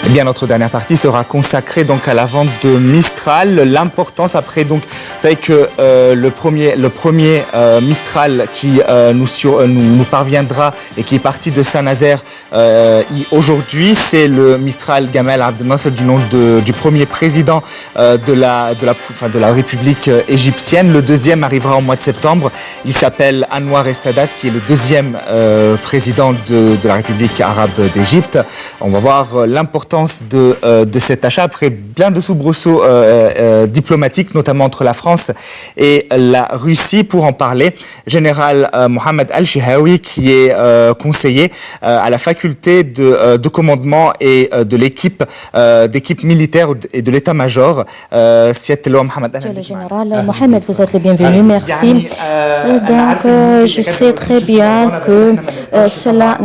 Eh bien, notre dernière partie sera consacrée donc à la vente de Mistral. L'importance après, donc, vous savez que le premier Mistral qui nous parviendra et qui est parti de Saint-Nazaire aujourd'hui, c'est le Mistral Gamal Abdel Nasser du nom du premier président de la République égyptienne. Le deuxième arrivera au mois de septembre. Il s'appelle Anwar el-Sadat, qui est le deuxième président de la République arabe d'Égypte. On va voir l'importance de cet achat après plein de soubresauts diplomatiques, notamment entre la France et la Russie. Pour en parler, général Mohamed Al-Shihawi, qui est conseiller à la faculté de commandement et de l'équipe militaire et de l'état-major. Monsieur le général Mohamed, vous êtes le bienvenu, merci. Donc, je sais très bien que cela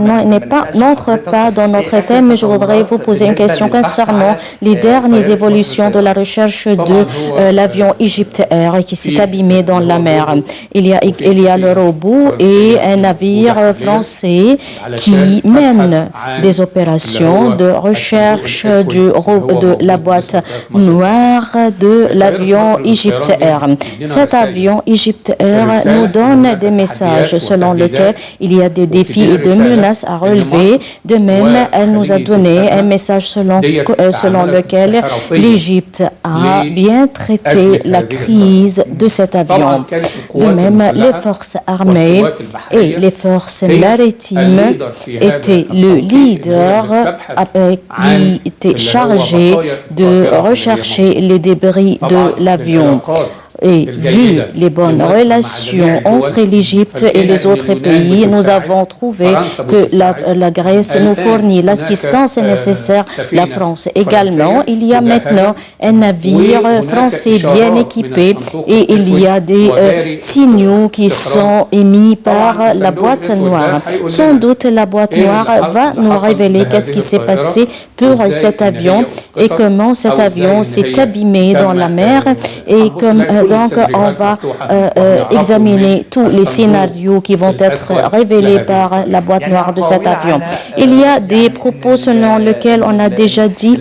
n'entre pas dans notre thème, mais je voudrais vous poser une question concernant les dernières évolutions de la recherche de l'avion Egypt Air qui s'est abîmé dans la mer. Il y a le robot et un navire français qui mène des opérations de recherche de la boîte noire de l'avion Egypt Air. Cet avion Egypt Air nous donne des messages selon lesquels il y a des défis et des menaces à relever. De même, elle nous a donné un message selon lequel l'Égypte a bien traité la crise de cet avion. De même, les forces armées et les forces maritimes étaient le leader qui était chargé de rechercher les débris de l'avion. Et vu les bonnes relations entre l'Égypte et les autres pays, nous avons trouvé que la Grèce nous fournit l'assistance nécessaire, la France également. Il y a maintenant un navire français bien équipé et il y a des signaux qui sont émis par la boîte noire. Sans doute, la boîte noire va nous révéler qu'est-ce qui s'est passé pour cet avion et comment cet avion s'est abîmé dans la mer et donc, on va examiner tous les scénarios qui vont être révélés par la boîte noire de cet avion. Il y a des propos selon lesquels on a déjà dit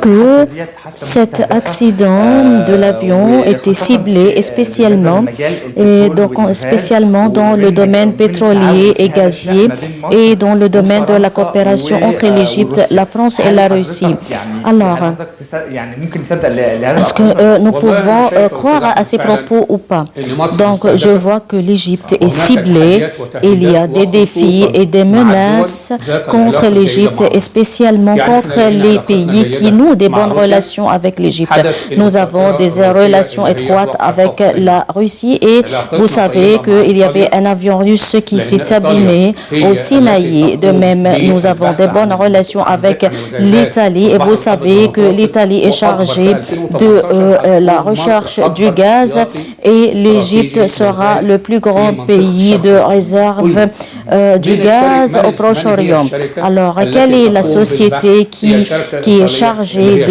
que cet accident de l'avion était ciblé spécialement dans le domaine pétrolier et gazier et dans le domaine de la coopération entre l'Égypte, la France et la Russie. Alors, est-ce que nous pouvons croire à ces propos ou pas? Donc, je vois que l'Égypte est ciblée. Il y a des défis et des menaces contre l'Égypte et spécialement contre les pays qui nouent des bonnes relations avec l'Égypte. Nous avons des relations étroites avec la Russie et vous savez qu'il y avait un avion russe qui s'est abîmé au Sinaï. De même, nous avons des bonnes relations avec l'Italie et vous savez que l'Italie est chargée de la recherche du gaz et l'Égypte sera le plus grand pays de réserve du gaz au Proche-Orient. Alors, quelle est la société qui est chargée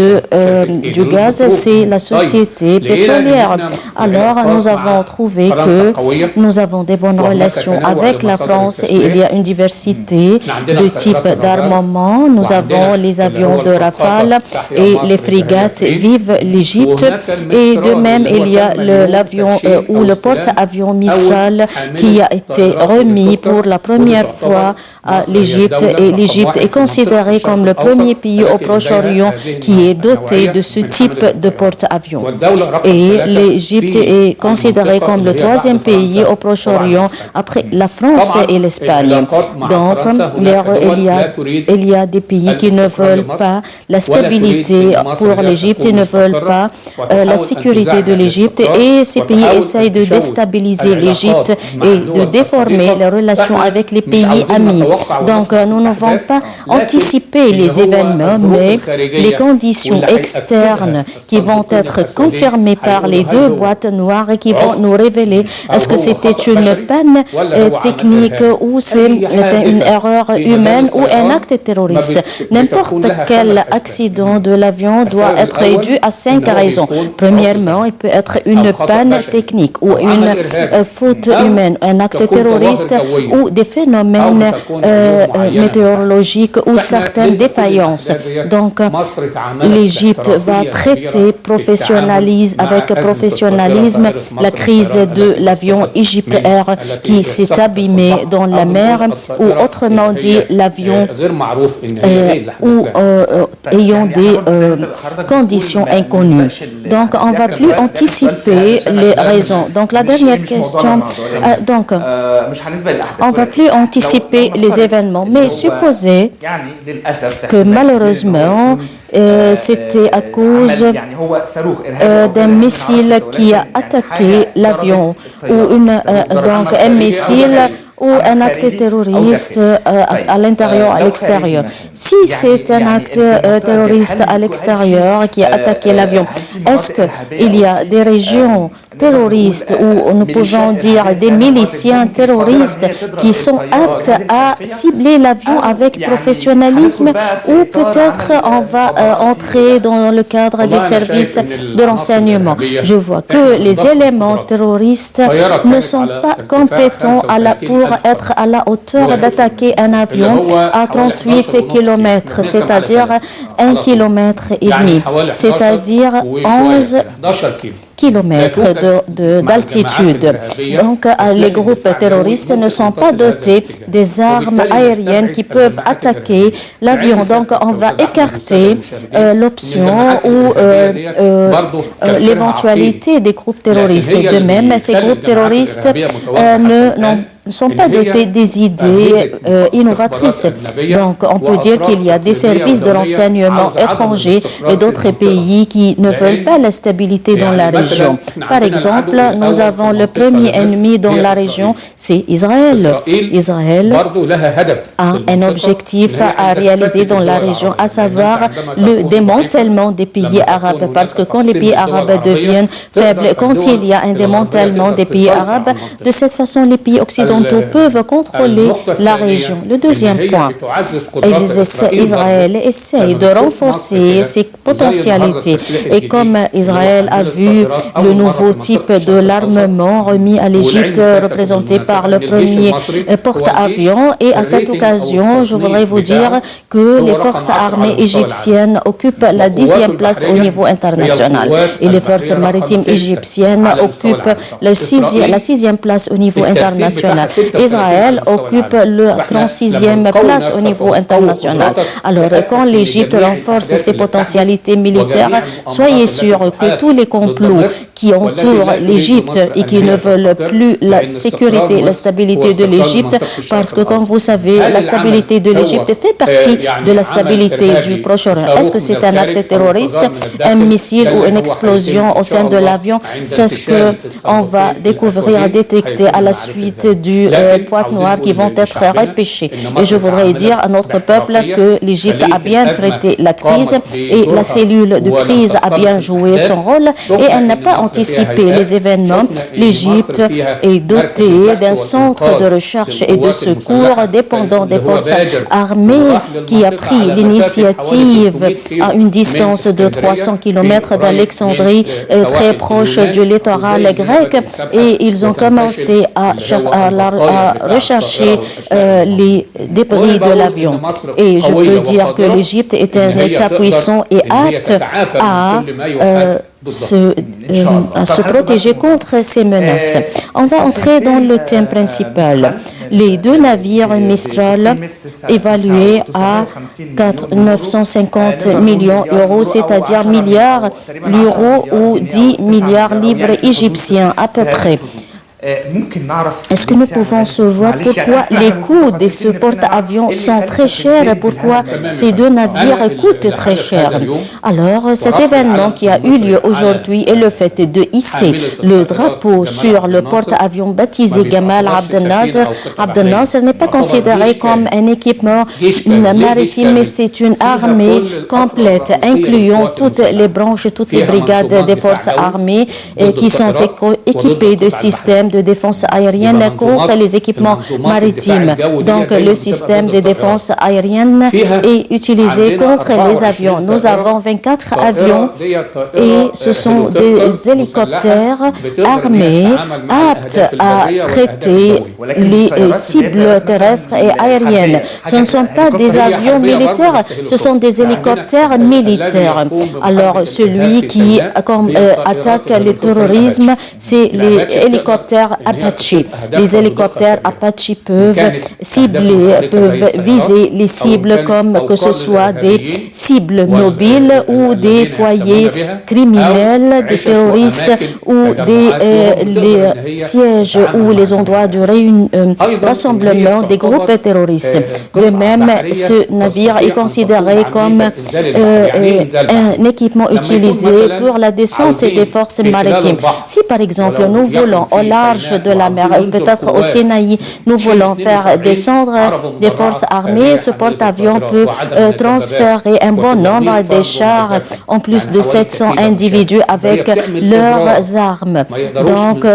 du gaz? C'est la société pétrolière. Alors, nous avons trouvé que nous avons des bonnes relations avec la France et il y a une diversité de types d'armement. Nous avons les avions de Rafale et les frégates vivent l'Égypte et de même, il y a l'avion ou le porte-avions Mistral qui a été remis pour la première fois à l'Égypte et l'Égypte est considérée comme le premier pays au Proche-Orient qui est doté de ce type de porte-avions. Et l'Égypte est considérée comme le troisième pays au Proche-Orient après la France et l'Espagne. Donc, il y a des pays qui ne veulent pas la stabilité pour l'Égypte, ils ne veulent pas la sécurité de l'Égypte et ces pays essayent de déstabiliser l'Égypte et de déformer les relations avec les pays amis. Donc, nous ne devons pas anticiper les événements, mais les conditions externes qui vont être confirmées par les deux boîtes noires et qui vont nous révéler est-ce que c'était une panne technique ou c'est une erreur humaine ou un acte terroriste. N'importe quel accident de l'avion doit être dû à 5 raisons. Premièrement, il peut être une panne technique ou une faute humaine, un acte terroriste ou des des phénomènes météorologiques ou certaines défaillances. Donc, l'Égypte va traiter avec professionnalisme la crise de l'avion Egypt Air qui s'est abîmé dans la mer, ou autrement dit, l'avion ayant des conditions inconnues. Donc, on ne va plus anticiper les raisons. Donc, la dernière question, on ne va plus anticiper les événements, mais supposez que malheureusement, c'était à cause d'un missile qui a attaqué l'avion, ou donc un missile ou un acte terroriste à l'intérieur, à l'extérieur. Si c'est un acte terroriste à l'extérieur qui a attaqué l'avion, est-ce qu'il y a des régions terroristes, ou nous pouvons dire des miliciens terroristes qui sont aptes à cibler l'avion avec professionnalisme, ou peut-être on va entrer dans le cadre des services de renseignement? Je vois que les éléments terroristes ne sont pas compétents pour être à la hauteur d'attaquer un avion à 38 km, c'est-à-dire 1,5 km, c'est-à-dire 11 kilomètres d'altitude. Donc, les groupes terroristes ne sont pas dotés des armes aériennes qui peuvent attaquer l'avion. Donc, on va écarter l'option ou l'éventualité des groupes terroristes. De même, ces groupes terroristes ne sont pas dotés des idées innovatrices. Donc, on peut dire qu'il y a des services de renseignement étrangers et d'autres pays qui ne veulent pas la stabilité dans la région. Par exemple, nous avons le premier ennemi dans la région, c'est Israël. Israël a un objectif à réaliser dans la région, à savoir le démantèlement des pays arabes. Parce que quand les pays arabes deviennent faibles, quand il y a un démantèlement des pays arabes, de cette façon, les pays occidentaux peuvent contrôler la région. Le deuxième point, Israël essaye de renforcer ses potentialités. Et comme Israël a vu le nouveau type de l'armement remis à l'Égypte, représenté par le premier porte-avions, et à cette occasion, je voudrais vous dire que les forces armées égyptiennes occupent la 10e place au niveau international. Et les forces maritimes égyptiennes occupent la 6e place au niveau international. Israël occupe la 36e place au niveau international. Alors, quand l'Égypte renforce ses potentialités militaires, soyez sûr que tous les complots qui entourent l'Égypte et qui ne veulent plus la sécurité, la stabilité de l'Égypte, parce que, comme vous savez, la stabilité de l'Égypte fait partie de la stabilité du Proche-Orient. Est-ce que c'est un acte terroriste, un missile ou une explosion au sein de l'avion? C'est ce qu'on va découvrir, détecter à la suite du pointe noire qui vont être repêchés. Et je voudrais dire à notre peuple que l'Égypte a bien traité la crise et la cellule de crise a bien joué son rôle et elle n'a pas anticipé les événements. L'Égypte est dotée d'un centre de recherche et de secours dépendant des forces armées qui a pris l'initiative à une distance de 300 km d'Alexandrie, très proche du littoral grec, et ils ont commencé à rechercher les débris de l'avion. Et je peux dire que l'Égypte est un État puissant et apte à se protéger contre ces menaces. On va entrer dans le thème principal. Les deux navires Mistral évalués à 950 millions d'euros, c'est-à-dire milliards d'euros ou 10 milliards livres égyptiens à peu près. Est-ce que nous pouvons savoir pourquoi les coûts de ce porte-avions sont très chers? Pourquoi ces deux navires coûtent très cher? Alors, cet événement qui a eu lieu aujourd'hui est le fait de hisser le drapeau sur le porte-avions baptisé Gamal Abdel Nasser. Abdel Nasser n'est pas considéré comme un équipement maritime, mais c'est une armée complète, incluant toutes les branches, toutes les brigades des forces armées qui sont équipées de systèmes de défense aérienne contre les équipements maritimes. Donc, le système de défense aérienne est utilisé contre les avions. Nous avons 24 avions et ce sont des hélicoptères armés aptes à traiter les cibles terrestres et aériennes. Ce ne sont pas des avions militaires, ce sont des hélicoptères militaires. Alors, celui qui attaque le terrorisme, c'est les hélicoptères Apache. Les hélicoptères Apache peuvent viser les cibles comme que ce soit des cibles mobiles ou des foyers criminels, des terroristes ou les sièges ou les endroits de rassemblement des groupes terroristes. De même, ce navire est considéré comme un équipement utilisé pour la descente des forces maritimes. Si par exemple nous voulons au large de la mer, peut-être au Sinaï, nous voulons faire descendre des forces armées, ce porte-avions peut transférer un bon nombre de chars, en plus de 700 individus avec leurs armes. Donc,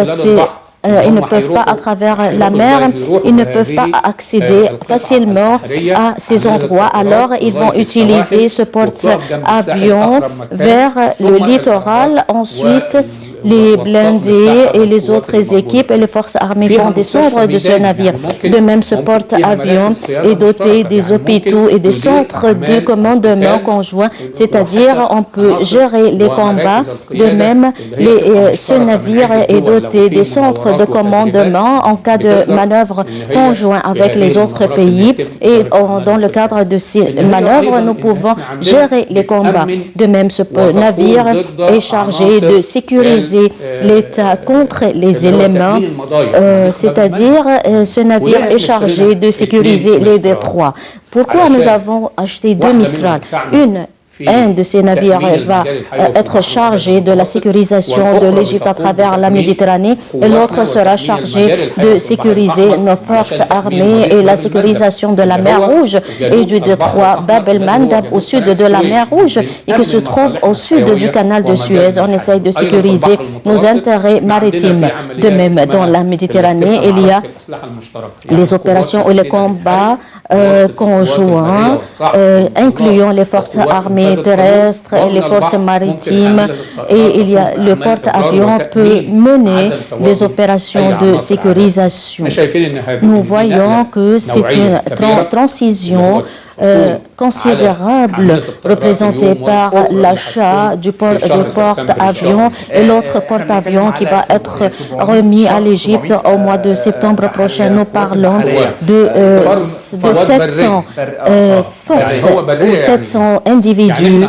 ils ne peuvent pas, à travers la mer, ils ne peuvent pas accéder facilement à ces endroits. Alors, ils vont utiliser ce porte-avions vers le littoral. Ensuite, les blindés et les autres équipes et les forces armées vont descendre de ce navire. De même, ce porte-avions est doté des hôpitaux et des centres de commandement conjoints, c'est-à-dire on peut gérer les combats. De même, ce navire est doté des centres de commandement en cas de manœuvre conjointe avec les autres pays. Et dans le cadre de ces manœuvres, nous pouvons gérer les combats. De même, ce navire est chargé de sécuriser l'État contre les éléments, c'est-à-dire ce navire est chargé de sécuriser les détroits. Pourquoi nous avons acheté 2 Mistral? Un de ces navires va être chargé de la sécurisation de l'Égypte à travers la Méditerranée et l'autre sera chargé de sécuriser nos forces armées et la sécurisation de la mer Rouge et du détroit Bab el-Mandab au sud de la mer Rouge et qui se trouve au sud du canal de Suez. On essaye de sécuriser nos intérêts maritimes. De même, dans la Méditerranée, il y a les opérations ou les combats conjoints, incluant les forces armées terrestres et les forces maritimes, et le porte-avions peut mener des opérations de sécurisation. Nous voyons que c'est une transition considérable représentée par l'achat du porte-avions et l'autre porte-avions qui va être remis à l'Égypte au mois de septembre prochain. Nous parlons de 700 forces ou 700 individus,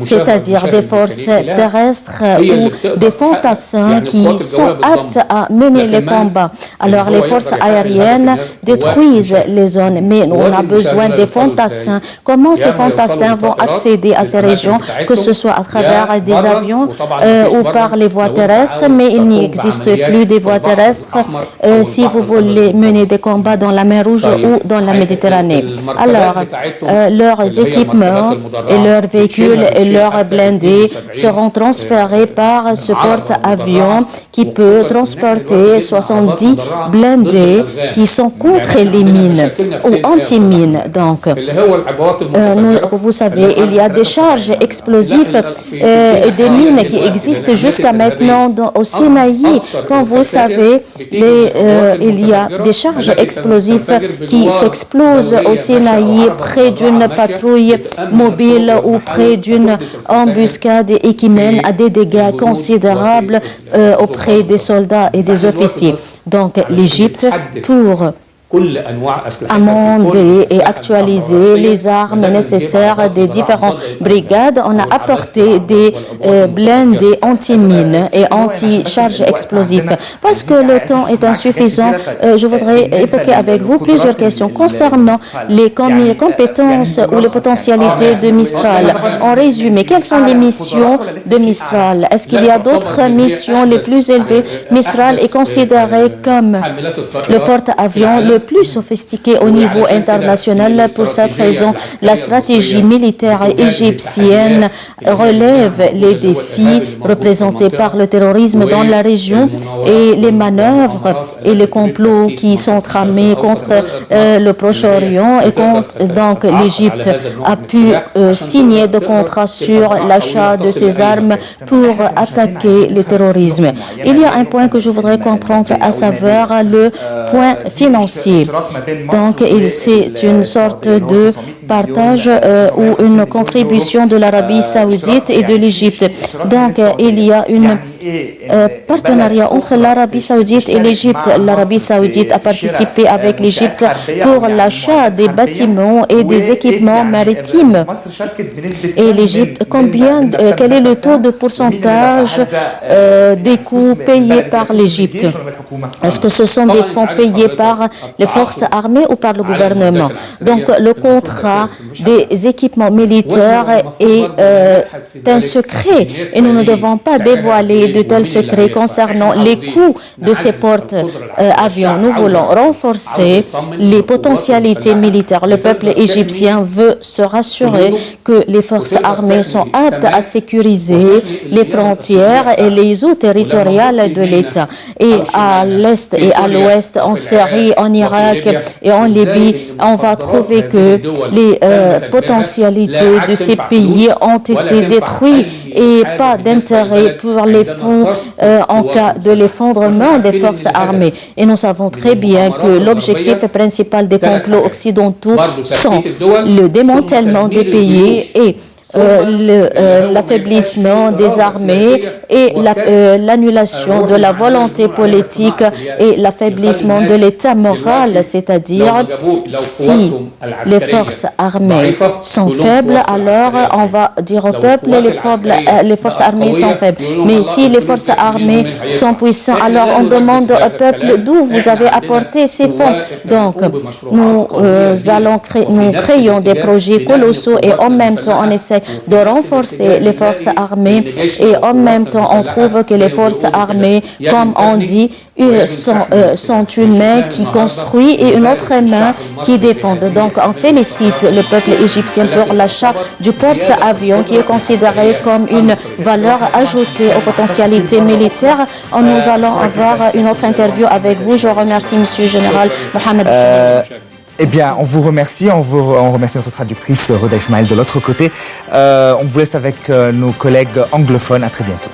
c'est-à-dire des forces terrestres ou des fantassins qui sont aptes à mener les combats. Alors les forces aériennes détruisent les zones, mais on a besoin des fantassins. Comment ces fantassins vont accéder à ces régions, que ce soit à travers des avions ou par les voies terrestres, mais il n'existe plus des voies terrestres si vous voulez mener des combats dans la mer Rouge ou dans la Méditerranée. Alors, leurs équipements et leurs véhicules et leurs blindés seront transférés par ce porte-avions qui peut transporter 70 blindés qui sont contre les mines ou anti-mines. Donc, vous savez, il y a des charges explosives et des mines qui existent jusqu'à maintenant au Sinaï. Comme vous savez, il y a des charges explosives qui s'explosent au Sinaï près d'une patrouille mobile ou près d'une embuscade et qui mènent à des dégâts considérables auprès des soldats et des officiers. Donc, l'Égypte, pour amender et actualiser les armes nécessaires des différentes brigades, on a apporté des blindés anti-mines et anti-charges explosives. Parce que le temps est insuffisant, je voudrais évoquer avec vous plusieurs questions concernant les compétences ou les potentialités de Mistral. En résumé, quelles sont les missions de Mistral? Est-ce qu'il y a d'autres missions les plus élevées? Mistral est considéré comme le porte-avions le le plus sophistiqué au niveau international. Pour cette raison, la stratégie militaire égyptienne relève les défis représentés par le terrorisme dans la région et les manœuvres et les complots qui sont tramés contre le Proche-Orient et donc l'Égypte a pu signer des contrats sur l'achat de ces armes pour attaquer le terrorisme. Il y a un point que je voudrais comprendre, à savoir le point financier. Donc c'est une sorte de partage ou une contribution de l'Arabie saoudite et de l'Égypte. Donc il y a un partenariat entre l'Arabie saoudite et l'Égypte. L'Arabie saoudite a participé avec l'Égypte pour l'achat des bâtiments et des équipements maritimes. Et l'Égypte, quel est le taux de pourcentage des coûts payés par l'Égypte? Est-ce que ce sont des fonds payés par les forces armées ou par le gouvernement? Donc le contrat des équipements militaires est un secret et nous ne devons pas dévoiler de tels secrets concernant les coûts de ces porte-avions. Nous voulons renforcer les potentialités militaires. Le peuple égyptien veut se rassurer que les forces armées sont aptes à sécuriser les frontières et les eaux territoriales de l'État. Et à l'est et à l'ouest, en Syrie, en Irak et en Libye, on va trouver que les potentialités de ces pays ont été détruites et pas d'intérêt pour les fonds en cas de l'effondrement des forces armées. Et nous savons très bien que l'objectif principal des complots occidentaux sont le démantèlement des pays et l'affaiblissement des armées et l'annulation de la volonté politique et l'affaiblissement de l'état moral, c'est-à-dire si les forces armées sont faibles, alors on va dire au peuple les forces armées sont faibles. Mais si les forces armées sont puissantes, alors on demande au peuple d'où vous avez apporté ces fonds. Donc nous créons des projets colossaux et en même temps on essaie de renforcer les forces armées et en même temps on trouve que les forces armées, comme on dit, sont une main qui construit et une autre main qui défend. Donc on félicite le peuple égyptien pour l'achat du porte-avions qui est considéré comme une valeur ajoutée aux potentialités militaires. Nous allons avoir une autre interview avec vous. Je remercie Monsieur le Général Mohamed. Eh bien, on vous remercie. On remercie notre traductrice Roda Ismaël de l'autre côté. On vous laisse avec nos collègues anglophones. À très bientôt.